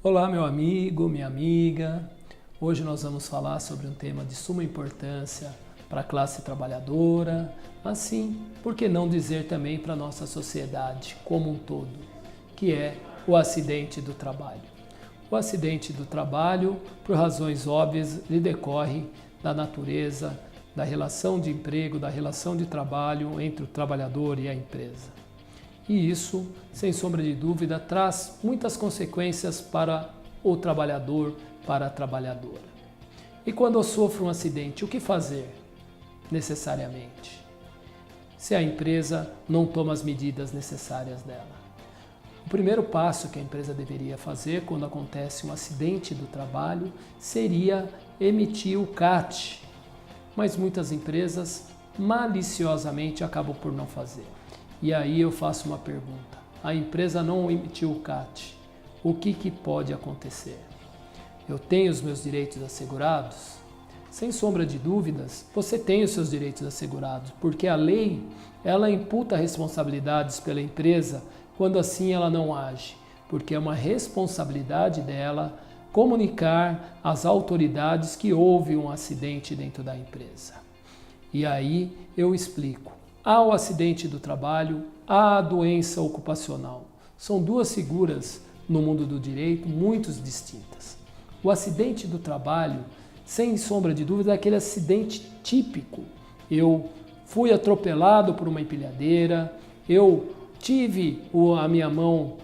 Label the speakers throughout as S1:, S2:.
S1: Olá, meu amigo, minha amiga. Hoje nós vamos falar sobre um tema de suma importância para a classe trabalhadora, assim, por que não dizer também para a nossa sociedade como um todo, que é o acidente do trabalho. O acidente do trabalho, por razões óbvias, lhe decorre da natureza, da relação de emprego, da relação de trabalho entre o trabalhador e a empresa. E isso, sem sombra de dúvida, traz muitas consequências para o trabalhador, para a trabalhadora. E quando eu sofro um acidente, o que fazer necessariamente? Se a empresa não toma as medidas necessárias dela. O primeiro passo que a empresa deveria fazer quando acontece um acidente do trabalho seria emitir o CAT, mas muitas empresas maliciosamente acabam por não fazer. E aí eu faço uma pergunta: a empresa não emitiu o CAT, o que pode acontecer? Eu tenho os meus direitos assegurados? Sem sombra de dúvidas, você tem os seus direitos assegurados, porque a lei, ela imputa responsabilidades pela empresa quando assim ela não age, porque é uma responsabilidade dela comunicar às autoridades que houve um acidente dentro da empresa. E aí eu explico. Há o acidente do trabalho, há a doença ocupacional. São duas figuras no mundo do direito muito distintas. O acidente do trabalho, sem sombra de dúvida, é aquele acidente típico. Eu fui atropelado por uma empilhadeira, eu tive a minha mão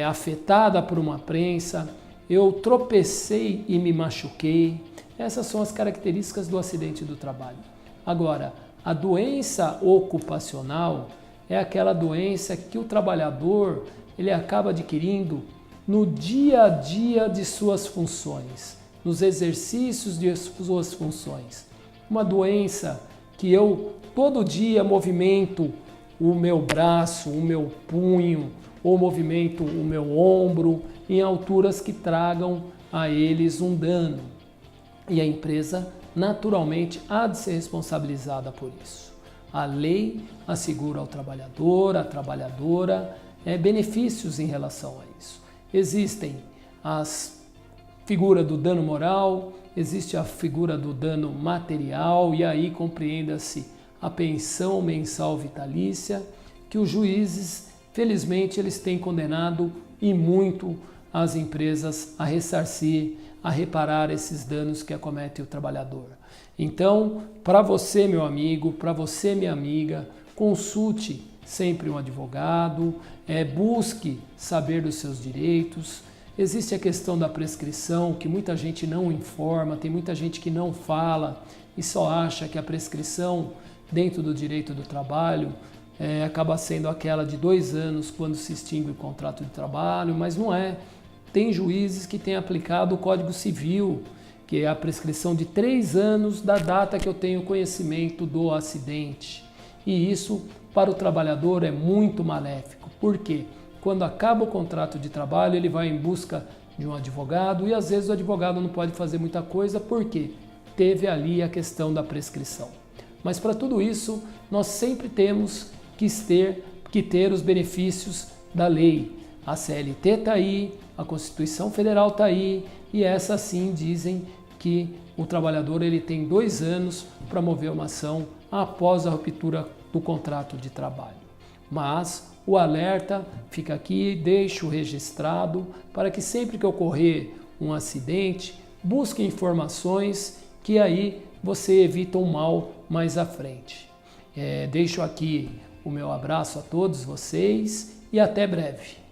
S1: afetada por uma prensa, eu tropecei e me machuquei. Essas são as características do acidente do trabalho. Agora, a doença ocupacional é aquela doença que o trabalhador ele acaba adquirindo no dia a dia de suas funções, nos exercícios de suas funções. Uma doença que eu todo dia movimento o meu braço, o meu punho, ou movimento o meu ombro em alturas que tragam a eles um dano. E a empresa naturalmente há de ser responsabilizada por isso. A lei assegura ao trabalhador, à trabalhadora, benefícios em relação a isso. Existem as figura do dano moral, existe a figura do dano material e aí compreenda-se a pensão mensal vitalícia, que os juízes, felizmente, eles têm condenado e muito as empresas a ressarcir, a reparar esses danos que acomete o trabalhador. Então, para você, meu amigo, para você, minha amiga, consulte sempre um advogado, busque saber dos seus direitos. Existe a questão da prescrição, que muita gente não informa, tem muita gente que não fala e só acha que a prescrição dentro do direito do trabalho acaba sendo aquela de 2 anos quando se extingue o contrato de trabalho, mas não é. Tem juízes que têm aplicado o Código Civil, que é a prescrição de 3 anos da data que eu tenho conhecimento do acidente. E isso, para o trabalhador, é muito maléfico. Por quê? Quando acaba o contrato de trabalho, ele vai em busca de um advogado e às vezes o advogado não pode fazer muita coisa porque teve ali a questão da prescrição. Mas para tudo isso, nós sempre temos que ter os benefícios da lei. A CLT está aí, a Constituição Federal está aí e essas sim dizem que o trabalhador ele tem 2 anos para mover uma ação após a ruptura do contrato de trabalho. Mas o alerta fica aqui, deixo registrado para que sempre que ocorrer um acidente, busque informações que aí você evita um mal mais à frente. Deixo aqui o meu abraço a todos vocês e até breve.